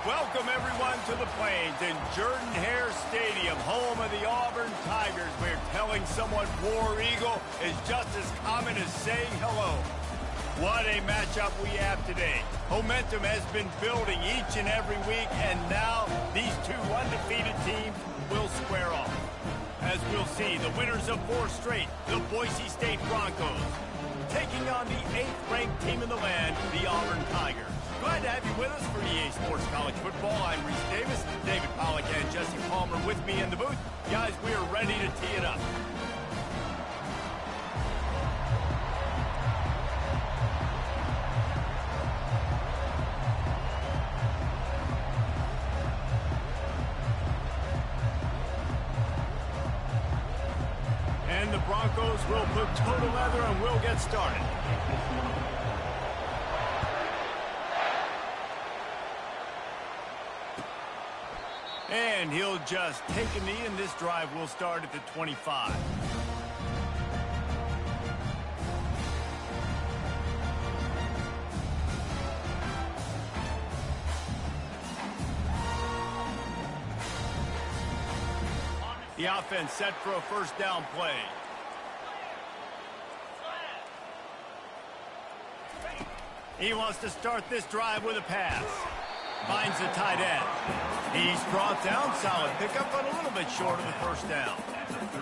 Welcome, everyone, to the Plains in Jordan-Hare Stadium, home of the Auburn Tigers, where telling someone War Eagle is just as common as saying hello. What a matchup we have today. Momentum has been building each and every week, and now these two undefeated teams will square off. As we'll see, the winners of 4 straight, the Boise State Broncos, taking on the 8th-ranked team in the land, the Auburn Tigers. Glad to have you with us for EA Sports College Football. I'm Reese Davis, David Pollack and Jesse Palmer with me in the booth. Guys, we are ready to tee it up. And the Broncos will put total leather and we'll get started. And he'll just take a knee, and this drive will start at the 25. The offense set for a first down play. He wants to start this drive with a pass. Finds the tight end. He's brought down. Solid pickup, but a little bit short of the first down.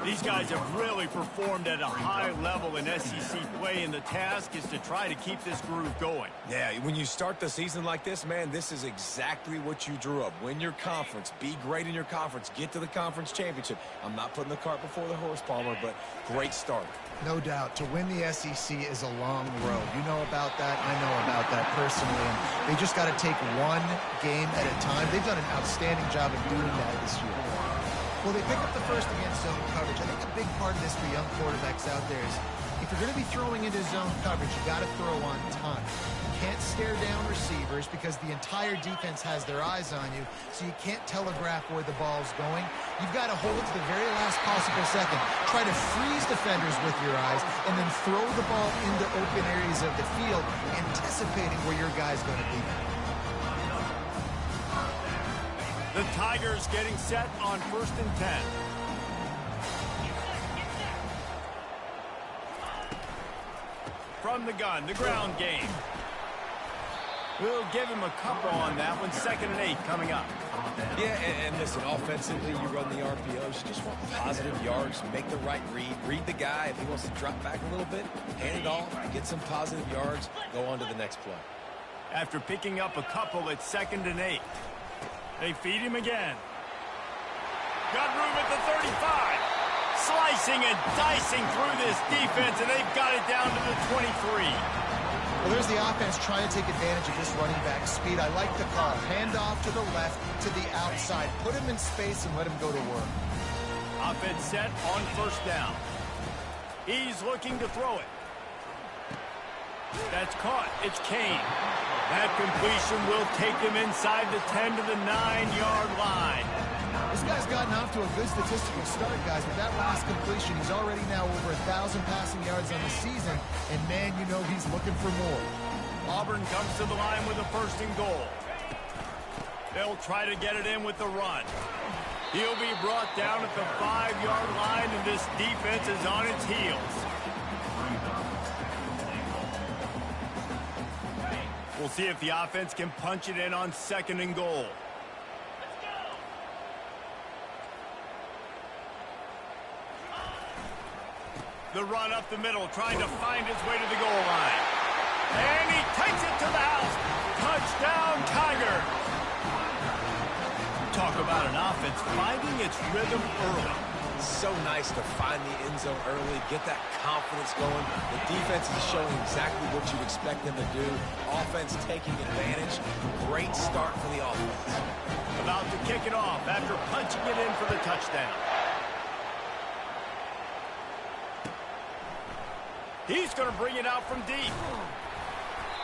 These guys have really performed at a high level in SEC play, and the task is to try to keep this groove going. Yeah, when you start the season like this, man, this is exactly what you drew up. Win your conference. Be great in your conference. Get to the conference championship. I'm not putting the cart before the horse, Palmer, but great start. No doubt. To win the SEC is a long road. You know about that. I know about that personally. And they just got to take one game at a time. They've done an outstanding job of doing that this year. Well, they pick up the first against zone coverage. I think a big part of this for young quarterbacks out there is if you're going to be throwing into zone coverage, you got to throw on time. You can't stare down receivers because the entire defense has their eyes on you, so you can't telegraph where the ball's going. You've got to hold it to the very last possible second. Try to freeze defenders with your eyes, and then throw the ball into open areas of the field, anticipating where your guy's going to be. The Tigers getting set on 1st and 10. From the gun, the ground game. We'll give him a couple on that one. 2nd and 8 coming up. Yeah, and listen, offensively, you run the RPOs. You just want positive yards. Make the right read. Read the guy. If he wants to drop back a little bit, hand it off, get some positive yards, go on to the next play. After picking up a couple at 2nd and 8. They feed him again. Got room at the 35. Slicing and dicing through this defense, and they've got it down to the 23. Well, there's the offense trying to take advantage of this running back speed. I like the call. Hand off to the left, to the outside. Put him in space and let him go to work. Offense set on 1st down. He's looking to throw it. That's caught. It's Kane. That completion will take him inside the 10 to the 9-yard line. This guy's gotten off to a good statistical start, guys. With that last completion, he's already now over 1,000 passing yards on the season. And, man, you know he's looking for more. Auburn comes to the line with a 1st and goal. They'll try to get it in with the run. He'll be brought down at the 5-yard line, and this defense is on its heels. We'll see if the offense can punch it in on 2nd and goal. The run up the middle, trying to find his way to the goal line. And he takes it to the house. Touchdown, Tiger. Talk about an offense finding its rhythm early. So nice to find the end zone early, get that confidence going. The defense is showing exactly what you expect them to do. Offense taking advantage. Great start for the offense. About to kick it off after punching it in for the touchdown. He's going to bring it out from deep.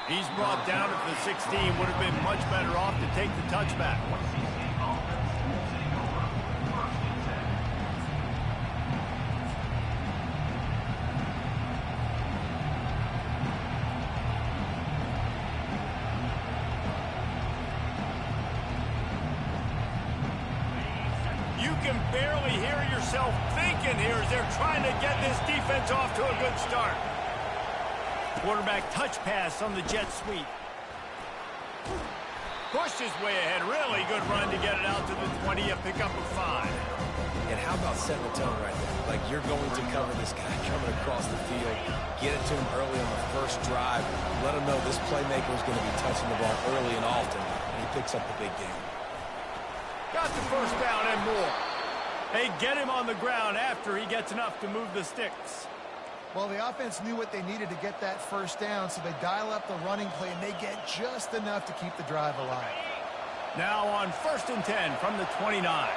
He's brought down at the 16. Would have been much better off to take the touchback. can barely hear yourself thinking here as they're trying to get this defense off to a good start. Quarterback touch pass on the jet sweep. Pushed his way ahead. Really good run to get it out to the 20, a pickup of 5. And how about setting the tone right there? Like, you're going to cover this guy coming across the field. Get it to him early on the first drive. Let him know this playmaker is going to be touching the ball early and often. And he picks up the big game. Got the first down and more. Hey, get him on the ground after he gets enough to move the sticks. Well, the offense knew what they needed to get that first down, so they dial up the running play, and they get just enough to keep the drive alive. Now on 1st and 10 from the 29.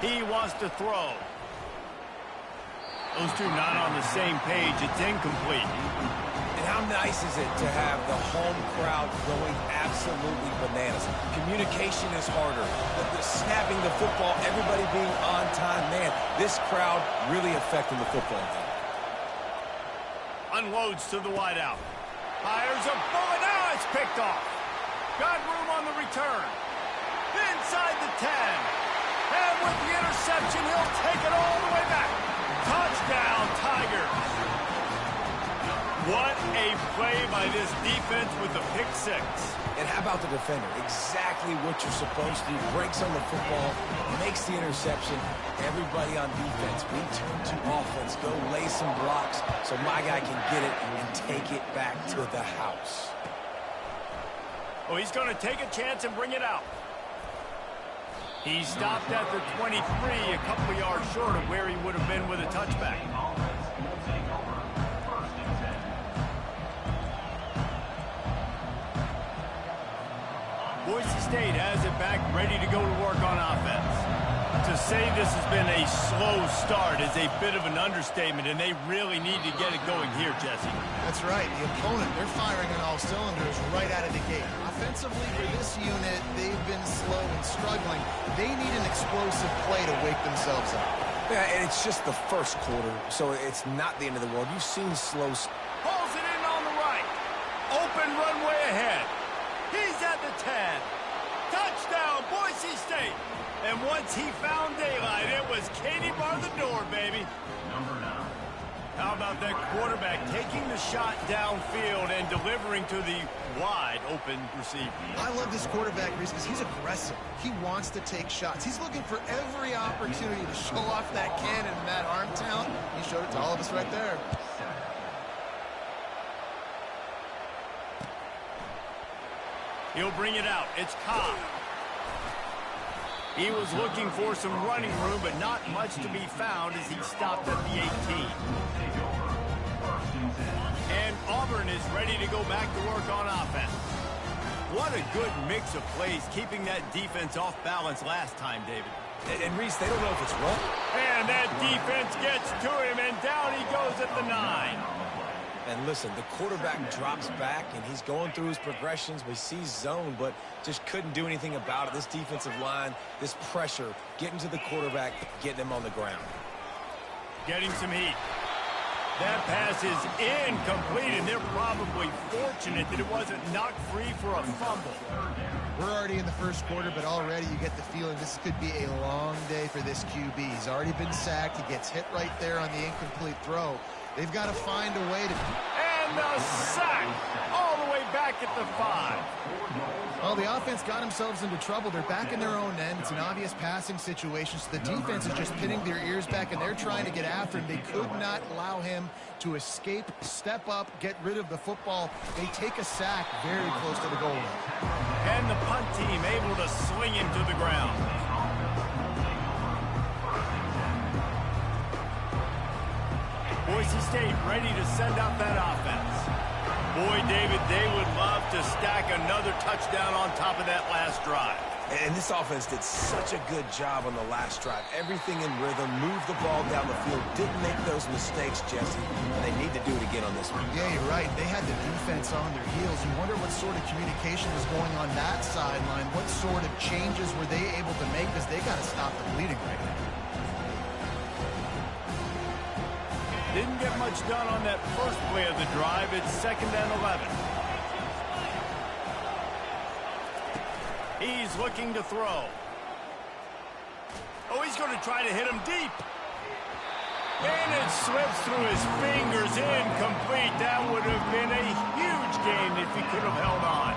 He wants to throw. Those two not on the same page. It's incomplete. And how nice is it to have the home crowd going absolutely bananas? Communication is harder. The snapping the football, everybody being on time. Man, this crowd really affecting the football game. Unloads to the wideout. Fires a bullet. Now it's picked off. Got room on the return. Inside the 10. And with the interception, he'll take it all the way back. Touchdown, Tigers. What a play by this defense with the pick 6. And how about the defender? Exactly what you're supposed to do. Breaks on the football, makes the interception. Everybody on defense, we turn to offense. Go lay some blocks so my guy can get it and take it back to the house. Oh, he's going to take a chance and bring it out. He stopped at the 23, a couple of yards short of where he would have been with a touchback. Boise State has it back, ready to go to work on offense. To say this has been a slow start is a bit of an understatement, and they really need to get it going here, Jesse. That's right. The opponent, they're firing on all cylinders right out of the gate. Offensively, for this unit, they've been slow and struggling. They need an explosive play to wake themselves up. Yeah, and it's just the first quarter, so it's not the end of the world. You've seen slow... Pulls it in on the right. Open runway ahead. He's at the 10. Touchdown, Boise State. And once he found daylight, it was Katie bar the door, baby. How about that quarterback taking the shot downfield and delivering to the wide open receiver? I love this quarterback, Reese, because he's aggressive. He wants to take shots. He's looking for every opportunity to show off that cannon and that arm talent. He showed it to all of us right there. He'll bring it out. It's Cobb. He was looking for some running room, but not much to be found as he stopped at the 18. And Auburn is ready to go back to work on offense. What a good mix of plays, keeping that defense off balance last time, David. And Reese, they don't know if it's run. And that defense gets to him, and down he goes at the 9. And listen, the quarterback drops back, and he's going through his progressions. We see zone, but just couldn't do anything about it. This defensive line, this pressure, getting to the quarterback, getting him on the ground. Getting some heat. That pass is incomplete, and they're probably fortunate that it wasn't knocked free for a fumble. We're already in the first quarter, but already you get the feeling this could be a long day for this QB. He's already been sacked. He gets hit right there on the incomplete throw. They've got to find a way to... And the sack all the way back at the 5. Well, the offense got themselves into trouble. They're back in their own end. It's an obvious passing situation, so the defense is just pinning their ears back, and they're trying to get after him. They could not allow him to escape, step up, get rid of the football. They take a sack very close to the goal line. And the punt team able to sling him to the ground. Boise State ready to send out that offense. Boy, David, they would love to stack another touchdown on top of that last drive. And this offense did such a good job on the last drive. Everything in rhythm, moved the ball down the field, didn't make those mistakes, Jesse. And they need to do it again on this one. Yeah, you're right. They had the defense on their heels. You wonder what sort of communication was going on that sideline. What sort of changes were they able to make, because they got to stop the bleeding right now. Didn't get much done on that first play of the drive. It's 2nd and 11. He's looking to throw. Oh, he's going to try to hit him deep. And it slips through his fingers, incomplete. That would have been a huge gain if he could have held on.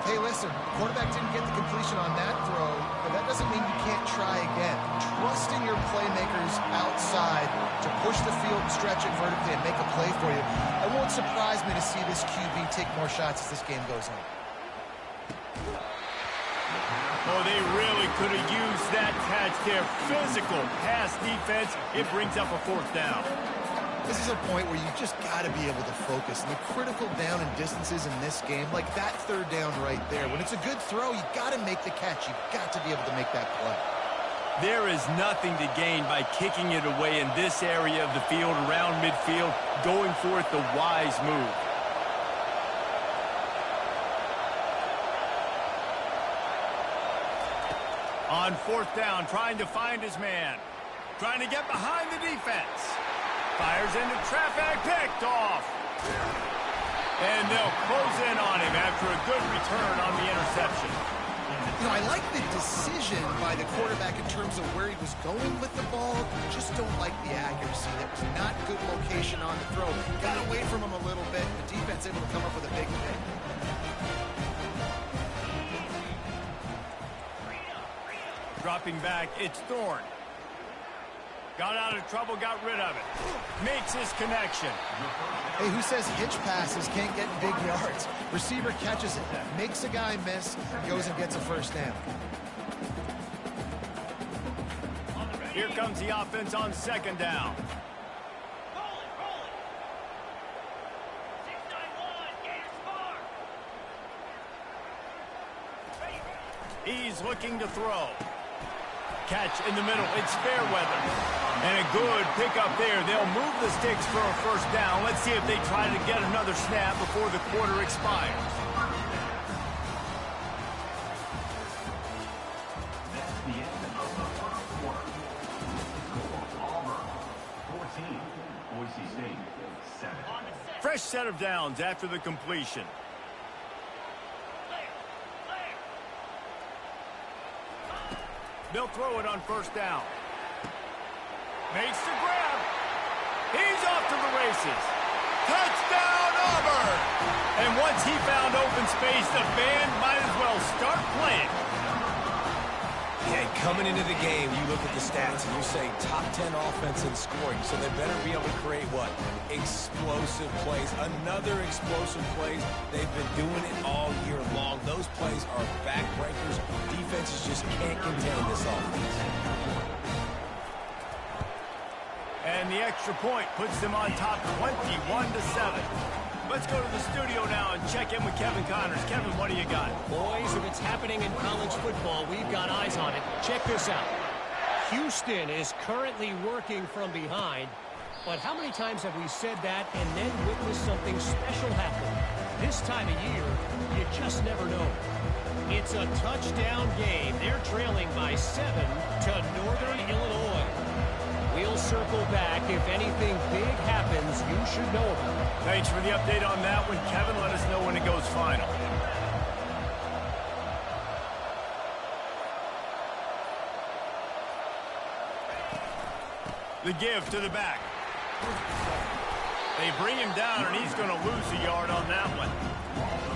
Hey, listen, quarterback didn't get the completion on that throw, but that doesn't mean you can't try again. Trusting your playmakers outside to push the field and stretch it vertically and make a play for you. It won't surprise me to see this QB take more shots as this game goes on. Oh, they really could have used that catch there. Physical pass defense. It brings up a 4th down. This is a point where you just got to be able to focus. And the critical down and distances in this game, like that 3rd down right there, when it's a good throw, you got to make the catch. You got to be able to make that play. There is nothing to gain by kicking it away in this area of the field, around midfield, going for it the wise move. On 4th down, trying to find his man. Trying to get behind the defense. Fires into traffic, picked off. And they'll close in on him after a good return on the interception. You know, I like the decision by the quarterback in terms of where he was going with the ball. Just don't like the accuracy. That was not good location on the throw. Got away from him a little bit. The defense able to come up with a big hit. Dropping back, it's Thorne. Got out of trouble, got rid of it. Makes his connection. Hey, who says hitch passes can't get big yards? Receiver catches it, makes a guy miss, goes and gets a 1st down. Here comes the offense on 2nd down. He's looking to throw. Catch in the middle. It's fair weather. And a good pickup there. They'll move the sticks for a 1st down. Let's see if they try to get another snap before the quarter expires. Fresh set of downs after the completion. They'll throw it on 1st down. Makes the grab. He's off to the races. Touchdown, Auburn! And once he found open space, the band might as well start playing. Yeah, coming into the game, you look at the stats and you say top 10 offense in scoring, so they better be able to create what? Explosive plays. Another explosive plays. They've been doing it all year long. Those plays are backbreakers. Defenses just can't contain this offense. And the extra point puts them on top 21-7. Let's go to the studio now and check in with Kevin Connors. Kevin, what do you got? Boys, if it's happening in college football, we've got eyes on it. Check this out. Houston is currently working from behind, but how many times have we said that and then witnessed something special happen? This time of year, you just never know. It's a touchdown game. They're trailing by 7 to Northern Illinois. We'll circle back. If anything big happens, you should know about it. Thanks for the update on that one, Kevin. Let us know when it goes final. The give to the back. They bring him down, and he's going to lose a yard on that one.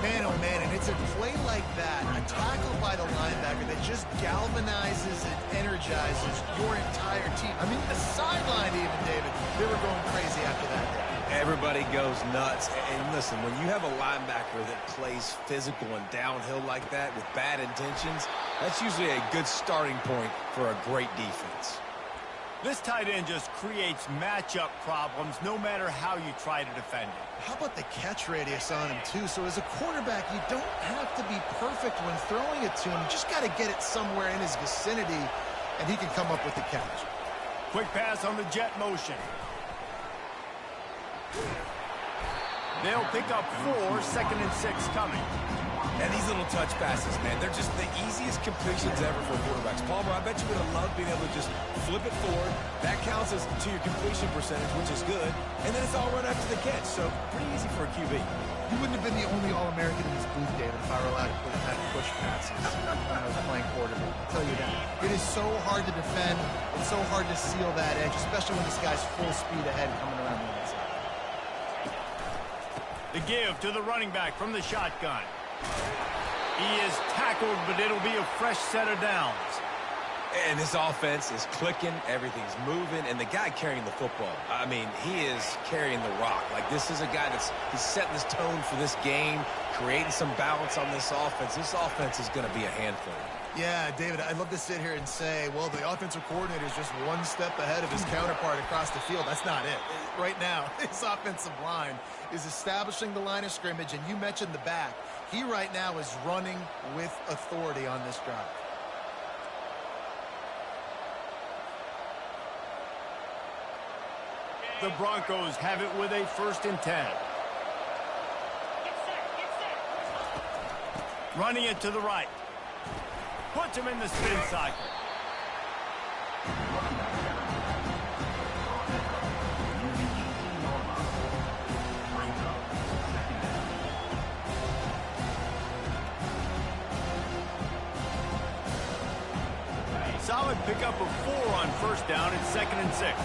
Man, oh man, and it's a play like that, a tackle by the linebacker that just galvanizes and energizes your entire team. I mean, the sideline even, David, they were going crazy after that. Everybody goes nuts. And listen, when you have a linebacker that plays physical and downhill like that with bad intentions, that's usually a good starting point for a great defense. This tight end just creates matchup problems no matter how you try to defend it. How about the catch radius on him, too? So as a quarterback, you don't have to be perfect when throwing it to him. You just got to get it somewhere in his vicinity, and he can come up with the catch. Quick pass on the jet motion. They'll pick up 4, 2nd and 6 coming. And these little touch passes, man, they're just the easiest completions ever for quarterbacks. Palmer, I bet you would have loved being able to just flip it forward. That counts as to your completion percentage, which is good. And then it's all run after the catch, so pretty easy for a QB. You wouldn't have been the only All-American in this booth, David, if I were allowed to put that push passes when I was playing quarterback. I'll tell you that. It is so hard to defend. It's so hard to seal that edge, especially when this guy's full speed ahead coming around the inside. The give to the running back from the shotgun. He is tackled, but it'll be a fresh set of downs. And this offense is clicking, everything's moving, and the guy carrying the football, I mean, he is carrying the rock. Like, this is a guy he's setting this tone for this game, creating some balance on this offense. This offense is going to be a handful. Yeah, David, I'd love to sit here and say, well, the offensive coordinator is just one step ahead of his counterpart across the field. That's not it. Right now, his offensive line is establishing the line of scrimmage, and you mentioned the back. He right now is running with authority on this drive. The Broncos have it with a 1st and 10. Running it to the right. Puts him in the spin cycle. Solid pickup of 4 on 1st down and 2nd and 6.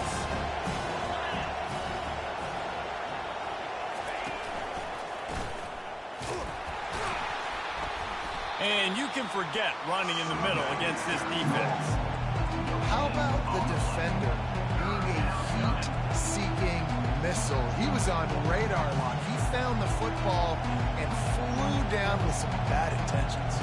And you can forget running in the middle against this defense. How about the defender being a heat-seeking missile? He was on radar lock. He found the football and flew down with some bad intentions.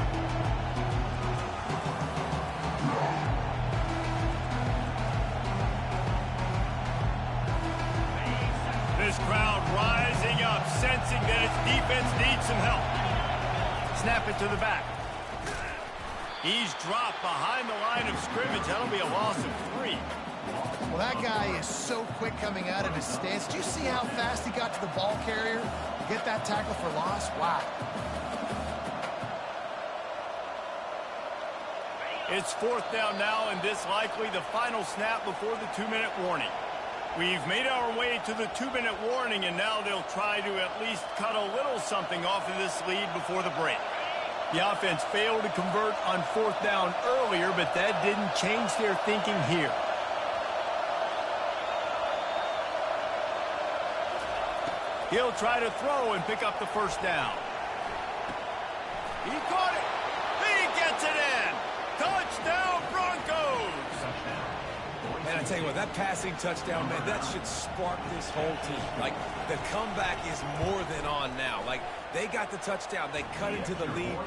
This crowd rising up, sensing that its defense needs some help. Snap it to the back. He's dropped behind the line of scrimmage. That'll be a loss of 3. Well, that guy is so quick coming out of his stance. Do you see how fast he got to the ball carrier? Get that tackle for loss? Wow. It's 4th down now, and this likely the final snap before the 2-minute warning. We've made our way to the 2-minute warning, and now they'll try to at least cut a little something off of this lead before the break. The offense failed to convert on 4th down earlier, but that didn't change their thinking here. He'll try to throw and pick up the 1st down. He caught it. He gets it in. Touchdown, Broncos. And I tell you what, that passing touchdown, man, that should spark this whole team. Like, the comeback is more than on now. Like, they got the touchdown. They cut into the lead.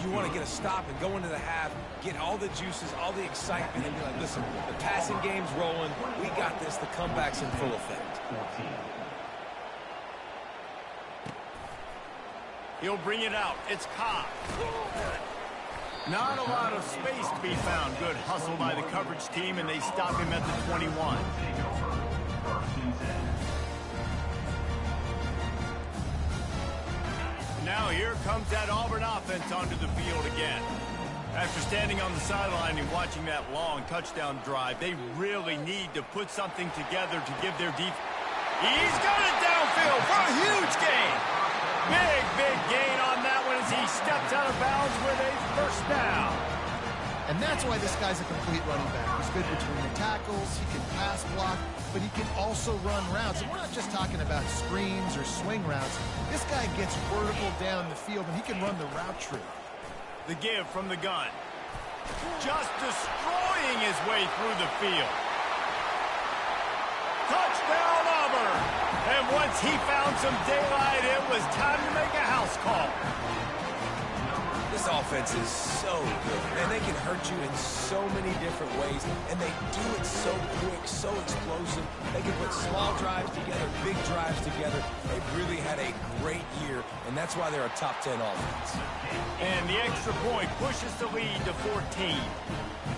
You want to get a stop and go into the half, get all the juices, all the excitement, and be like, listen, the passing game's rolling. We got this. The comeback's in full effect. He'll bring it out. It's Cobb. Not a lot of space to be found. Good hustle by the coverage team, and they stop him at the 21. Now here comes that Auburn offense onto the field again. After standing on the sideline and watching that long touchdown drive, they really need to put something together to give their defense. He's got it downfield for a huge gain. Big gain on that one as he steps out of bounds with a 1st down. And that's why this guy's a complete running back. He's good between the tackles, he can pass block, but he can also run routes. And we're not just talking about screens or swing routes. This guy gets vertical down the field, and he can run the route tree. The give from the gun. Just destroying his way through the field. Touchdown, Auburn! And once he found some daylight, it was time to make a house call. This offense is so good. Man, they can hurt you in so many different ways, and they do it so quick, so explosive. They can put small drives together, big drives together. They've really had a great year, and that's why they're a top 10 offense. And the extra point pushes the lead to 14.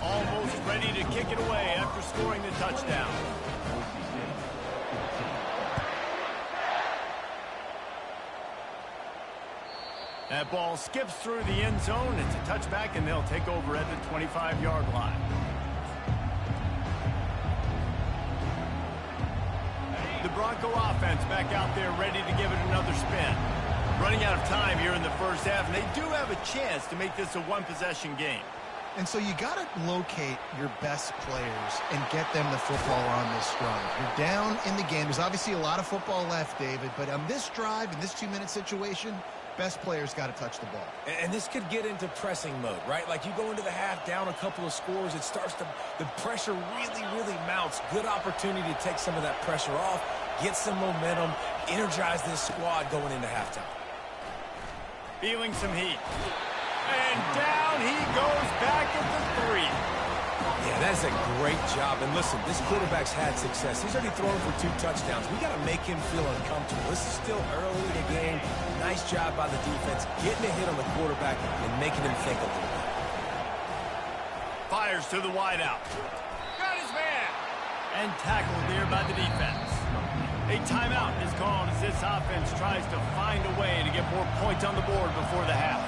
Almost ready to kick it away after scoring the touchdown. That ball skips through the end zone. It's a touchback, and they'll take over at the 25-yard line. The Bronco offense back out there ready to give it another spin. Running out of time here in the first half, and they do have a chance to make this a one-possession game. And so you got to locate your best players and get them the football on this drive. You're down in the game. There's obviously a lot of football left, David, but on this drive, in this 2-minute situation, best players got to touch the ball. And this could get into pressing mode, right? Like you go into the half down a couple of scores, it starts to, the pressure really mounts. Good opportunity to take some of that pressure off, get some momentum, energize this squad going into halftime. Feeling some heat. And down he goes back at the 3. Yeah, that's a great job. And listen, this quarterback's had success. He's already thrown for 2 touchdowns. We got to make him feel uncomfortable. This is still early in the game. Nice job by the defense, getting a hit on the quarterback and making him think a little bit. Fires to the wideout. Got his man. And tackled there by the defense. A timeout is called as this offense tries to find a way to get more points on the board before the half.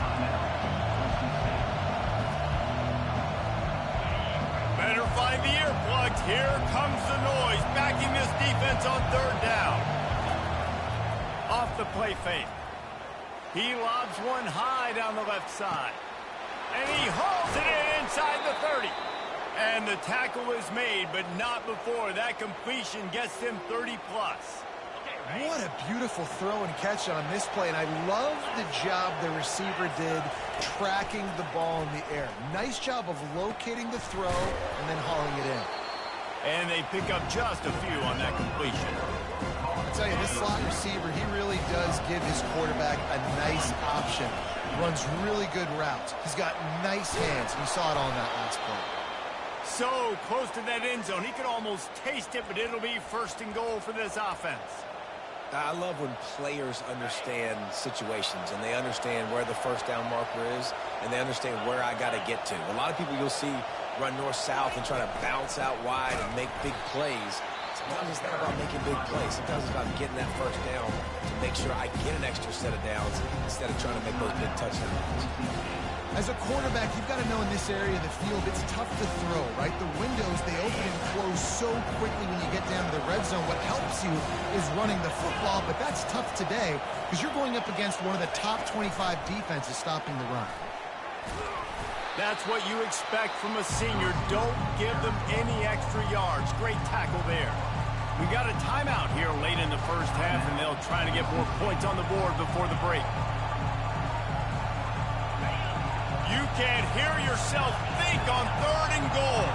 Better find the earplugs. Here comes the noise, backing this defense on 3rd down. Off the play fake. He lobs one high down the left side. And he hauls it in inside the 30. And the tackle is made, but not before that completion gets him 30+. What a beautiful throw and catch on this play, and I love the job the receiver did tracking the ball in the air. Nice job of locating the throw and then hauling it in. And they pick up just a few on that completion. I'll tell you, this slot receiver, he really does give his quarterback a nice option. Runs really good routes. He's got nice hands, and you saw it all in that last play. So close to that end zone, he could almost taste it, but it'll be 1st and goal for this offense. I love when players understand situations and they understand where the 1st down marker is and they understand where I got to get to. A lot of people you'll see run north-south and try to bounce out wide and make big plays. Sometimes it's not about making big plays. Sometimes it's about getting that 1st down to make sure I get an extra set of downs instead of trying to make those big touchdowns. As a quarterback, you've got to know in this area of the field, it's tough to throw, right? The windows, they open and close so quickly when you get down to the red zone. What helps you is running the football, but that's tough today because you're going up against one of the top 25 defenses stopping the run. That's what you expect from a senior. Don't give them any extra yards. Great tackle there. We got a timeout here late in the first half, and they'll try to get more points on the board before the break. You can't hear yourself think on 3rd and goal.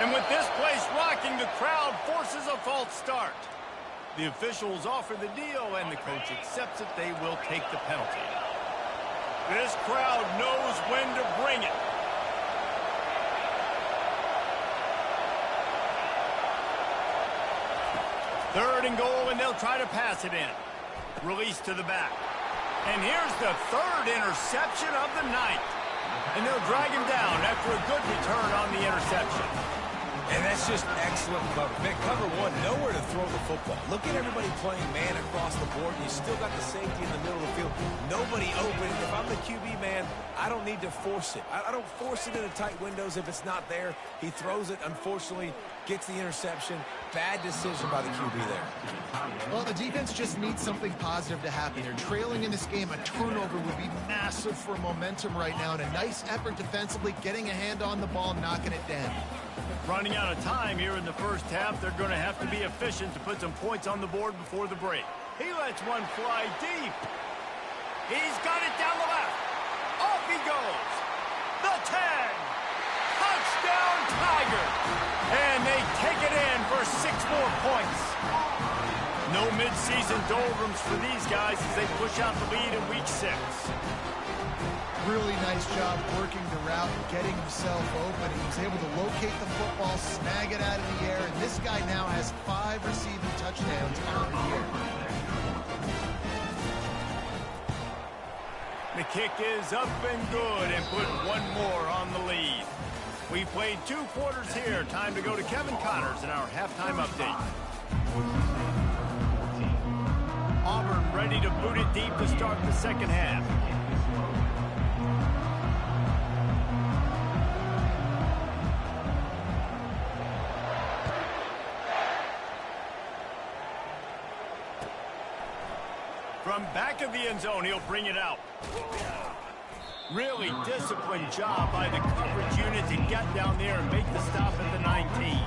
And with this place rocking, the crowd forces a false start. The officials offer the deal, and the coach accepts it. They will take the penalty. This crowd knows when to bring it. Third and goal, and they'll try to pass it in. Release to the back. And here's the 3rd interception of the night. And they'll drag him down after a good return on the interception. And that's just excellent cover. Man, cover one, nowhere to throw the football. Look at everybody playing man across the board, and you still got the safety in the middle of the field. Nobody open. If I'm the QB, man, I don't need to force it. I don't force it into tight windows if it's not there. He throws it, unfortunately, gets the interception. Bad decision by the QB there. Well, the defense just needs something positive to happen. They're trailing in this game. A turnover would be massive for momentum right now, and a nice effort defensively, getting a hand on the ball, knocking it down. Running out of time here in the first half, they're going to have to be efficient to put some points on the board before the break. He lets one fly deep. He's got it down the left. Off he goes. The 10. Touchdown Tigers. And they take it in for 6 more points. No midseason doldrums for these guys as they push out the lead in week 6. Really nice job working the route and getting himself open. He was able to locate the football, snag it out of the air, and this guy now has 5 receiving touchdowns on the year. The kick is up and good and put one more on the lead. We've played 2 quarters here. Time to go to Kevin Connors in our halftime update. Auburn ready to boot it deep to start the second half. From back of the end zone, he'll bring it out. Really disciplined job by the coverage unit to get down there and make the stop at the 19.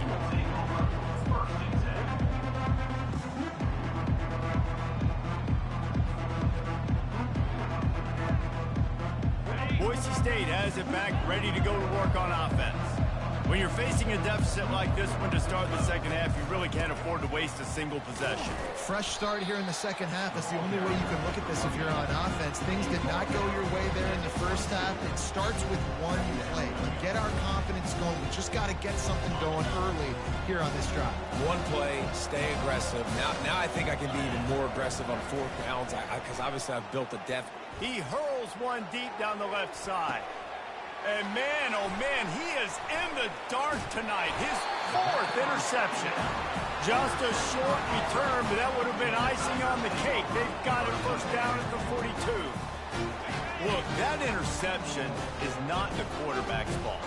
Boise State has it back, ready to go to work on offense. When you're facing a deficit like this one to start the second half, you really can't afford to waste a single possession. Fresh start here in the second half. That's the only way you can look at this if you're on offense. Things did not go your way there in the first half. It starts with one play. We get our confidence going. We just got to get something going early here on this drive. One play, stay aggressive. Now I think I can be even more aggressive on 4th downs because obviously I've built a depth. He hurls one deep down the left side. And man, oh man, he is in the dark tonight. His 4th interception. Just a short return, but that would have been icing on the cake. They've got it first down at the 42. Look, that interception is not the quarterback's fault.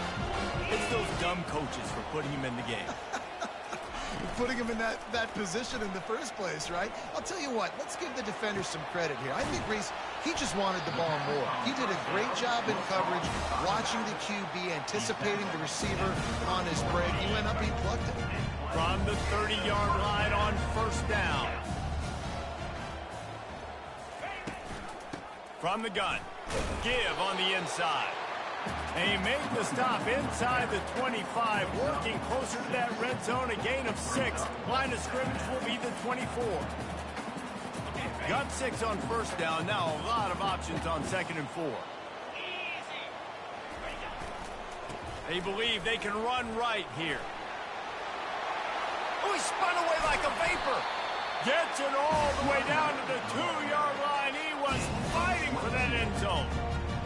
It's those dumb coaches for putting him in the game. Putting him in that position in the first place, right? I'll tell you what, let's give the defender some credit here. I think Reese, he just wanted the ball more. He did a great job in coverage, watching the QB, anticipating the receiver on his break. He went up, he plucked it. From the 30-yard line on first down. From the gun. Give on the inside. And he made the stop inside the 25, working closer to that red zone, a gain of 6. Line of scrimmage will be the 24. Got 6 on first down. Now a lot of options on 2nd and 4. They believe they can run right here. Oh, he spun away like a vapor. Gets it all the way down to the 2-yard line. He was fighting for that end zone.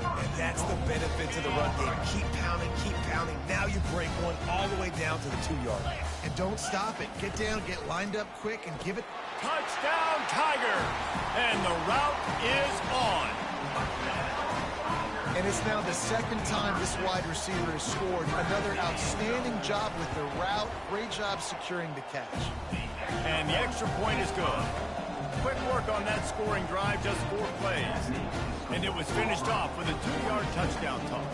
And that's the benefit to the run game. Keep pounding, keep pounding. Now you break one all the way down to the 2-yard line. And don't stop it. Get down, get lined up quick, and give it. Touchdown, Tiger. And the route is on. And it's now the 2nd time this wide receiver has scored. Another outstanding job with the route. Great job securing the catch. And the extra point is good. Quick work on that scoring drive, just 4 plays. And it was finished off with a 2-yard touchdown toss.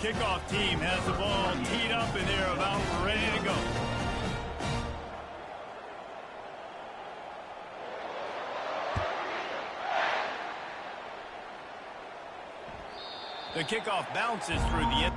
Kickoff team has the ball teed up and they're about ready to go. The kickoff bounces through the end.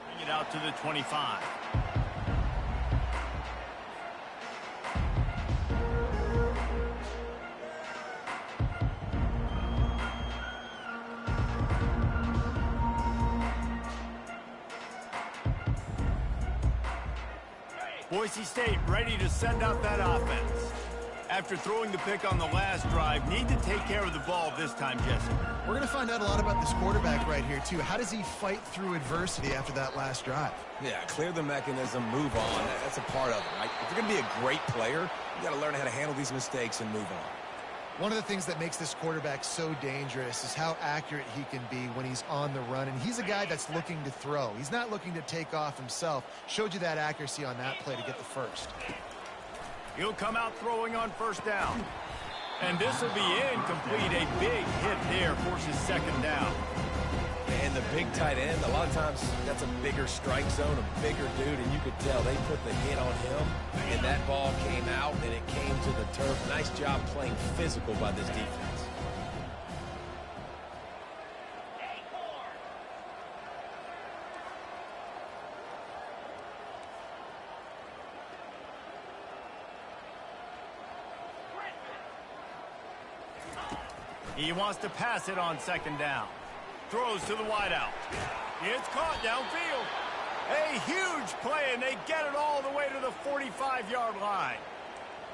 Bring it out to the 25. Boise State ready to send out that offense. After throwing the pick on the last drive, need to take care of the ball this time, Jesse. We're going to find out a lot about this quarterback right here, too. How does he fight through adversity after that last drive? Yeah, clear the mechanism, move on. That's a part of it, right? If you're going to be a great player, you got to learn how to handle these mistakes and move on. One of the things that makes this quarterback so dangerous is how accurate he can be when he's on the run. And he's a guy that's looking to throw. He's not looking to take off himself. Showed you that accuracy on that play to get the first. He'll come out throwing on first down. And this will be incomplete. A big hit there forces 2nd down. And the big tight end, a lot of times that's a bigger strike zone, a bigger dude, and you could tell they put the hit on him, and that ball came out, and it came to to the turf. Nice job playing physical by this defense. He wants to pass it on second down. Throws to the wideout. It's caught downfield. A huge play, and they get it all the way to the 45-yard line.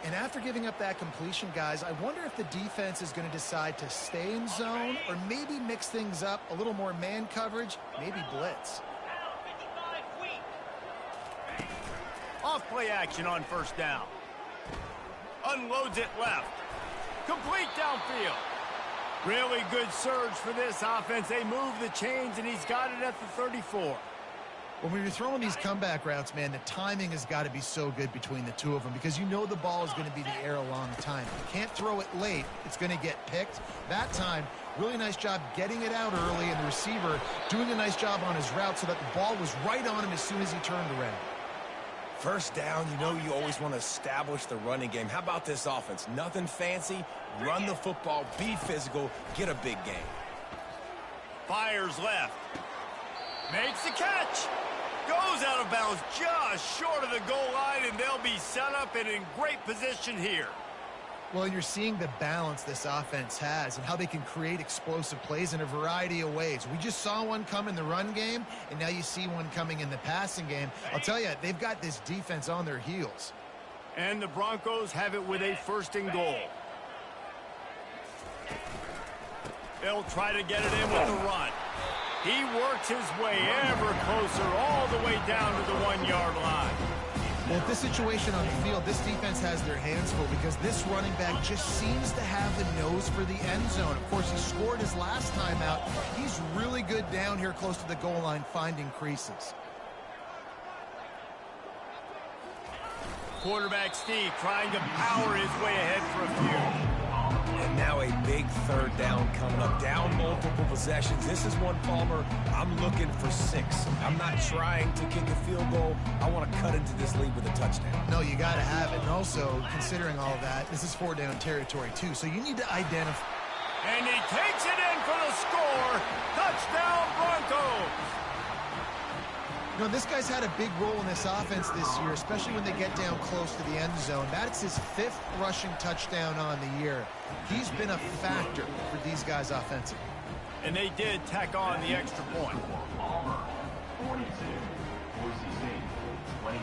And after giving up that completion, guys, I wonder if the defense is going to decide to stay in zone or maybe mix things up, a little more man coverage, maybe blitz. Off play action on first down. Unloads it left. Complete downfield. Really good surge for this offense. They move the chains, and he's got it at the 34. When you're throwing these comeback routes, man, the timing has got to be so good between the two of them because you know the ball is going to be in the air a long time. If you can't throw it late, it's going to get picked. That time, really nice job getting it out early, and the receiver doing a nice job on his route so that the ball was right on him as soon as he turned around. First down, you know you always want to establish the running game. How about this offense? Nothing fancy. Run the football, be physical, get a big gain. Fires left. Makes the catch. Goes out of bounds just short of the goal line, and they'll be set up and in great position here. Well, you're seeing the balance this offense has and how they can create explosive plays in a variety of ways. We just saw one come in the run game, and now you see one coming in the passing game. I'll tell you, they've got this defense on their heels. And the Broncos have it with a first and goal. They'll try to get it in with the run. He works his way ever closer all the way down to the 1-yard line. Well, with this situation on the field, this defense has their hands full because this running back just seems to have the nose for the end zone. Of course, he scored his last time out. He's really good down here close to the goal line finding creases. Quarterback Steve trying to power his way ahead for a few. And now a big third down coming up. Down multiple possessions. This is one, Palmer, I'm looking for 6. I'm not trying to kick a field goal. I want to cut into this lead with a touchdown. No, you got to have it. And also, considering all of that, this is 4-down territory, too. So you need to identify. And he takes it in for the score. Touchdown, Broncos. You know, this guy's had a big role in this offense this year, especially when they get down close to the end zone. That's his 5th rushing touchdown on the year. He's been a factor for these guys offensively. And they did tack on the extra point. 42, Boise State, 21.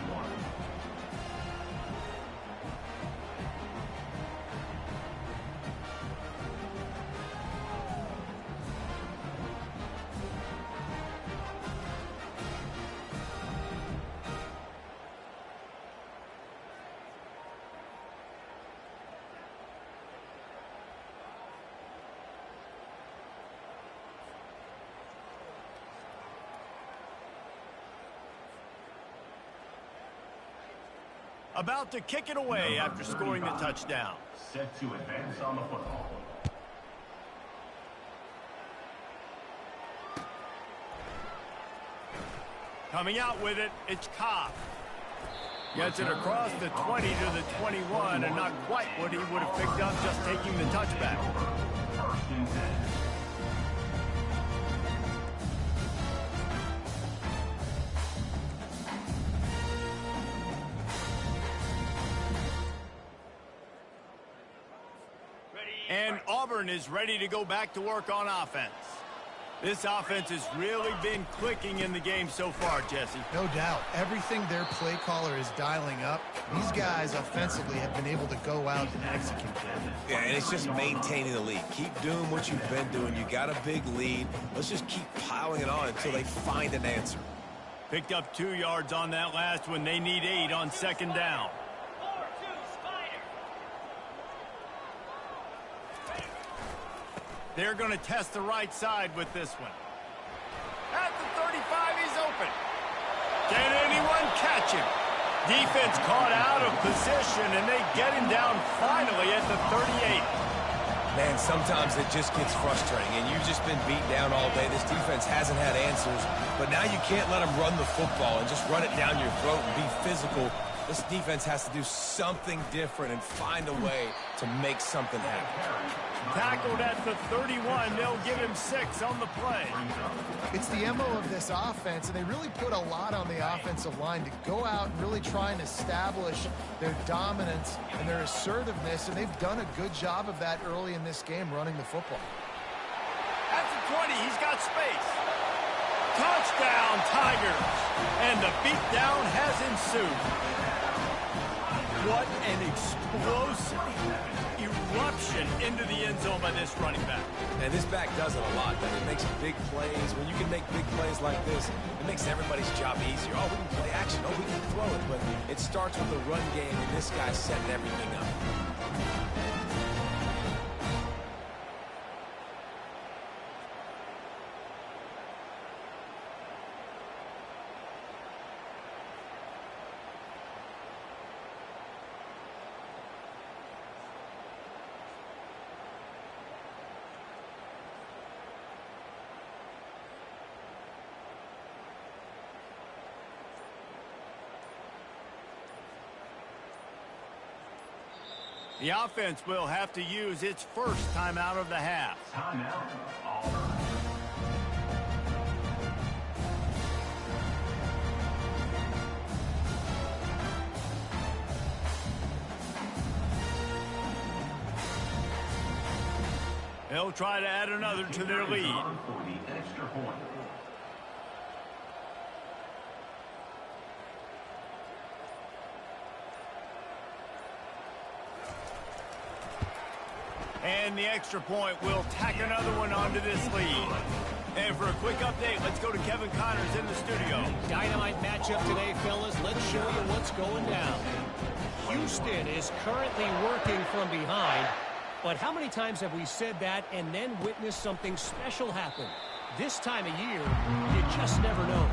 About to kick it away after scoring the touchdown. Set to advance on the football. Coming out with it, it's Cobb. Gets it across the 20 to the 21, and not quite what he would have picked up just taking the touchback. First and 10. And Auburn is ready to go back to work on offense. This offense has really been clicking in the game so far, Jesse. No doubt. Everything their play caller is dialing up, these guys offensively have been able to go out and execute. Yeah, and it's just maintaining the lead. Keep doing what you've been doing. You got a big lead. Let's just keep piling it on until they find an answer. Picked up 2 yards on that last one. They need 8 on second down. They're going to test the right side with this one. At the 35, he's open. Can anyone catch him? Defense caught out of position, and they get him down finally at the 38. Man, sometimes it just gets frustrating, and you've just been beat down all day. This defense hasn't had answers, but now you can't let them run the football and just run it down your throat and be physical. This defense has to do something different and find a way to make something happen. Tackled at the 31. They'll give him 6 on the play. It's the MO of this offense, and they really put a lot on the offensive line to go out and really try and establish their dominance and their assertiveness, and they've done a good job of that early in this game running the football. At the 20, he's got space. Touchdown, Tigers. And the beatdown has ensued. What an explosive eruption into the end zone by this running back. And this back does it a lot. It makes big plays. When you can make big plays like this, it makes everybody's job easier. Oh, we can play action. Oh, we can throw it. But it starts with the run game, and this guy's setting everything up. The offense will have to use its first timeout of the half. Timeout, Auburn. They'll try to add another to their lead. For the extra point. And the extra point will tack another one onto this lead. And for a quick update, let's go to Kevin Connors in the studio. Dynamite matchup today, fellas. Let's show you what's going down. Houston is currently working from behind. But how many times have we said that and then witnessed something special happen? This time of year, you just never know.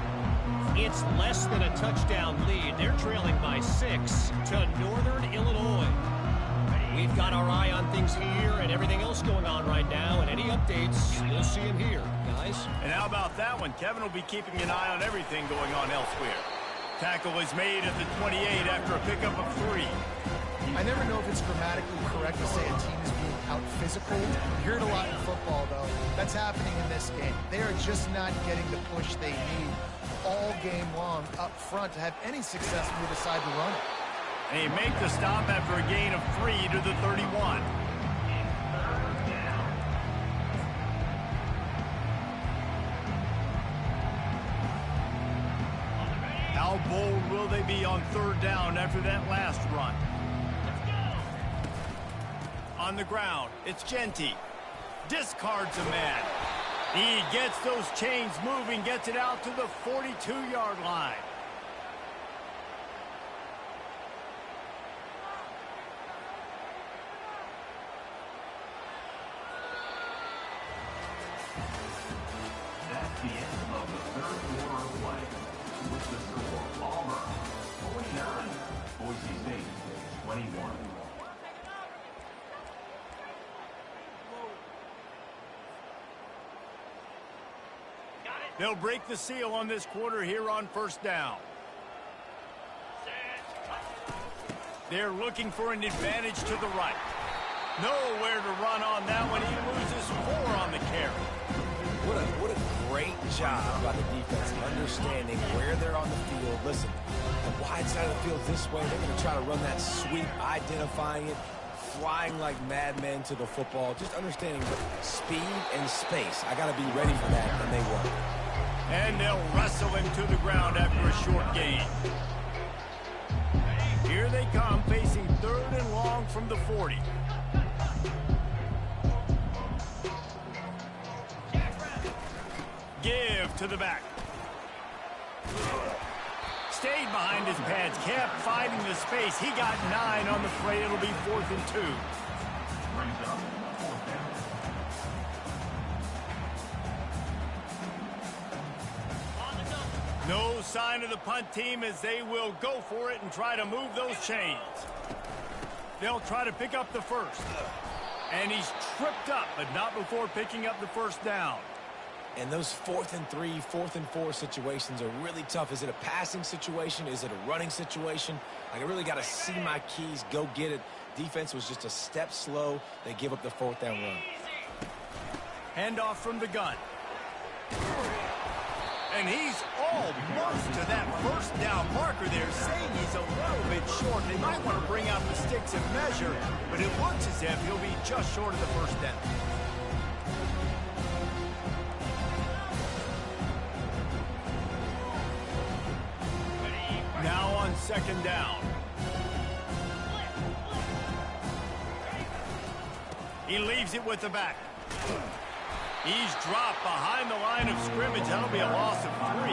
It's less than a touchdown lead. They're trailing by 6 to Northern Illinois. We've got our eye on things here and everything else going on right now, and any updates, you'll see them here, guys. And how about that one? Kevin will be keeping an eye on everything going on elsewhere. Tackle is made at the 28 after a pickup of 3. I never know if it's grammatically correct to say a team is being out-physical. You hear it a lot in football, though. That's happening in this game. They are just not getting the push they need all game long up front to have any success when they decide to run it. And he make the stop after a gain of 3 to the 31. How bold will they be on 3rd down after that last run? On the ground, it's Genty. Discards a man. He gets those chains moving, gets it out to the 42-yard line. That's the end of the 3rd quarter of play. With the score, Auburn 49, Boise State 21. They'll break the seal on this quarter here on 1st down. They're looking for an advantage to the right. Nowhere to run on that one. He loses 4 on the carry. What a great job by the defense understanding where they're on the field. Listen, the wide side of the field this way. They're going to try to run that sweep, identifying it, flying like madmen to the football, just understanding speed and space. I got to be ready for that, and they will. And they'll wrestle him to the ground after a short gain. Here they come, facing 3rd and long from the 40. Give to the back. Stayed behind his pads, kept finding the space. He got 9 on the play. It'll be 4th and 2. Brings up 4th down. No sign of the punt team as they will go for it and try to move those chains. They'll try to pick up the first. And he's tripped up, but not before picking up the 1st down. And those 4th and 3, 4th and 4 situations are really tough. Is it a passing situation? Is it a running situation? Like, I really got to see my keys, go get it. Defense was just a step slow. They give up the 4th down run. Handoff from the gun. And he's almost to that first down marker there, saying he's a little bit short. They might want to bring out the sticks and measure, but it looks as if he'll be just short of the first down. Now on 2nd down. He leaves it with the back. He's dropped behind the line of scrimmage. That'll be a loss of 3.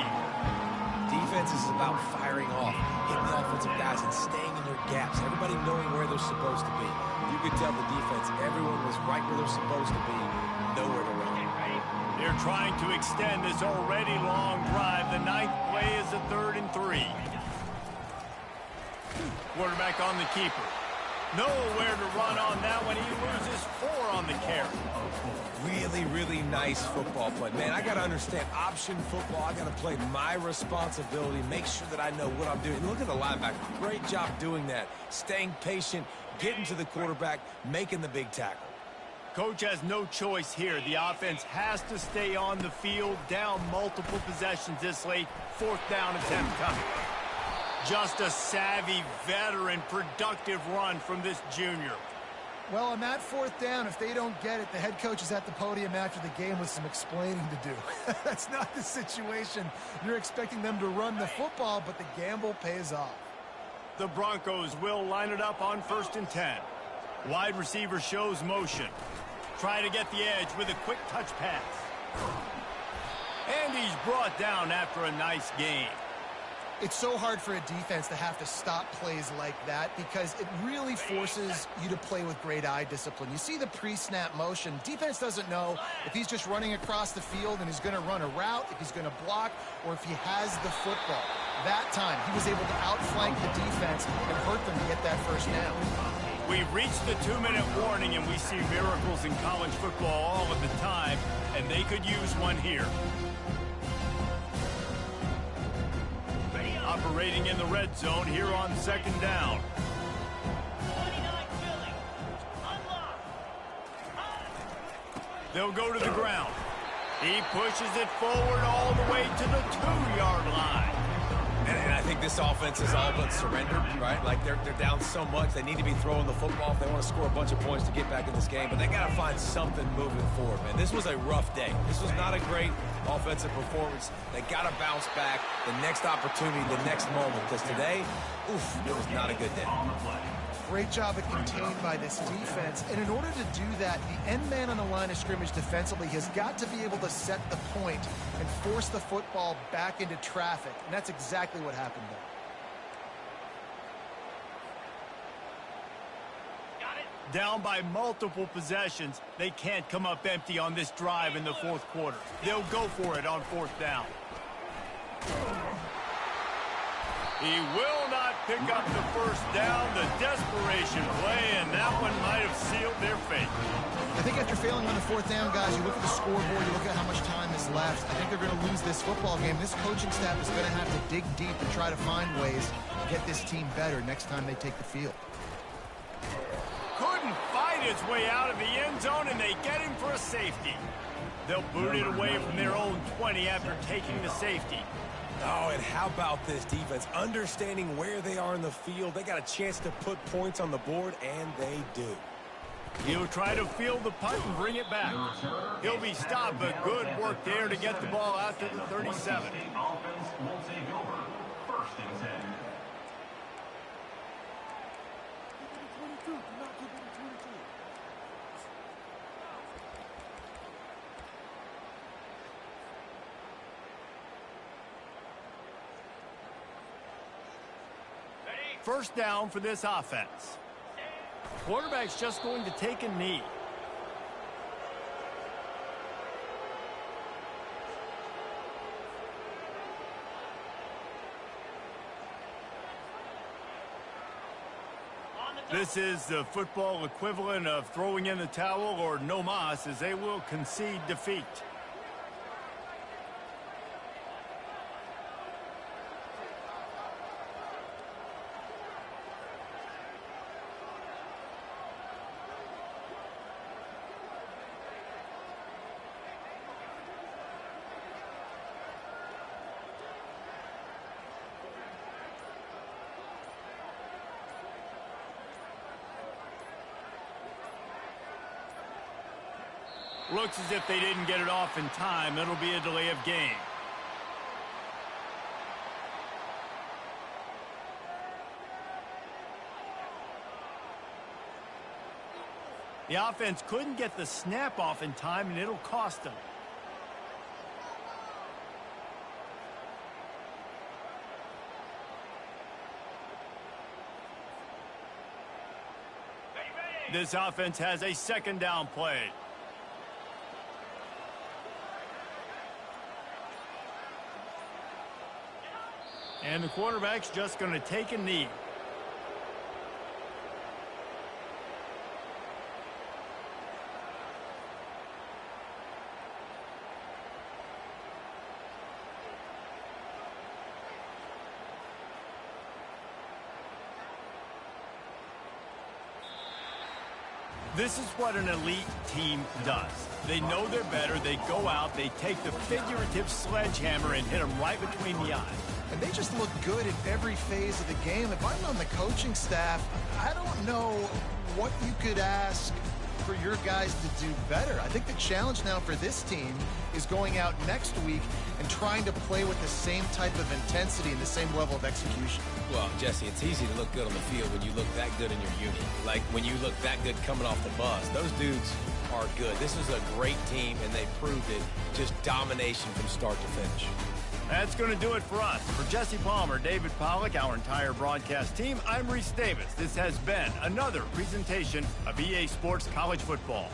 Defense is about firing off, hitting the offensive guys and staying in your gaps. Everybody knowing where they're supposed to be. You could tell the defense, everyone was right where they're supposed to be, nowhere to run. They're trying to extend this already long drive. The 9th play is a 3rd and 3. Quarterback on the keeper. Nowhere to run on that one. He loses 4 on the carry. Really, really nice football play. Man, I got to understand option football. I got to play my responsibility, make sure that I know what I'm doing. Look at the linebacker. Great job doing that. Staying patient, getting to the quarterback, making the big tackle. Coach has no choice here. The offense has to stay on the field, down multiple possessions this late. 4th down attempt coming. Just a savvy, veteran, productive run from this junior. Well, on that 4th down, if they don't get it, the head coach is at the podium after the game with some explaining to do. That's not the situation. You're expecting them to run the football, but the gamble pays off. The Broncos will line it up on 1st and 10. Wide receiver shows motion. Try to get the edge with a quick touch pass. And he's brought down after a nice gain. It's so hard for a defense to have to stop plays like that because it really forces you to play with great eye discipline. You see the pre-snap motion. Defense doesn't know if he's just running across the field and he's going to run a route, if he's going to block, or if he has the football. That time, he was able to outflank the defense and hurt them to get that first down. We've reached the 2-minute warning, and we see miracles in college football all of the time, and they could use one here. Operating in the red zone here on 2nd down. They'll go to the ground. He pushes it forward all the way to the 2-yard line. And I think this offense is all but surrendered, right? Like they're down so much. They need to be throwing the football if they want to score a bunch of points to get back in this game. But they got to find something moving forward, man. This was a rough day. This was not a great offensive performance. They got to bounce back. The next opportunity, the next moment. Because today, it was not a good day. Great job at contained by this defense. And in order to do that, the end man on the line of scrimmage defensively has got to be able to set the point and force the football back into traffic. And that's exactly what happened there. Down by multiple possessions, they can't come up empty on this drive in the 4th quarter. They'll go for it on 4th down. He will not pick up the first down. The desperation play, and that one might have sealed their fate. I think after failing on the 4th down, guys, you look at the scoreboard, you look at how much time is left. I think they're going to lose this football game. This coaching staff is going to have to dig deep and try to find ways to get this team better next time they take the field. Couldn't fight his way out of the end zone, and they get him for a safety. They'll boot it away from their own 20 after taking the safety. Oh, and how about this defense? Understanding where they are in the field. They got a chance to put points on the board, and they do. He'll try to field the punt and bring it back. He'll be stopped, but good work there to get the ball out to the 37. Offense will take over. 1st and 10. First down for this offense. Quarterback's just going to take a knee. This is the football equivalent of throwing in the towel or no mas, as they will concede defeat. Looks as if they didn't get it off in time. It'll be a delay of game. The offense couldn't get the snap off in time, and it'll cost them. This offense has a second down play. And the quarterback's just going to take a knee. This is what an elite team does. They know they're better. They go out. They take the figurative sledgehammer and hit them right between the eyes. And they just look good in every phase of the game. If I'm on the coaching staff, I don't know what you could ask for your guys to do better. I think the challenge now for this team is going out next week and trying to play with the same type of intensity and the same level of execution. Well, Jesse, it's easy to look good on the field when you look that good in your unit. Like when you look that good coming off the bus. Those dudes are good. This is a great team, and they proved it. Just domination from start to finish. That's going to do it for us. For Jesse Palmer, David Pollack, our entire broadcast team, I'm Reese Davis. This has been another presentation of EA Sports College Football.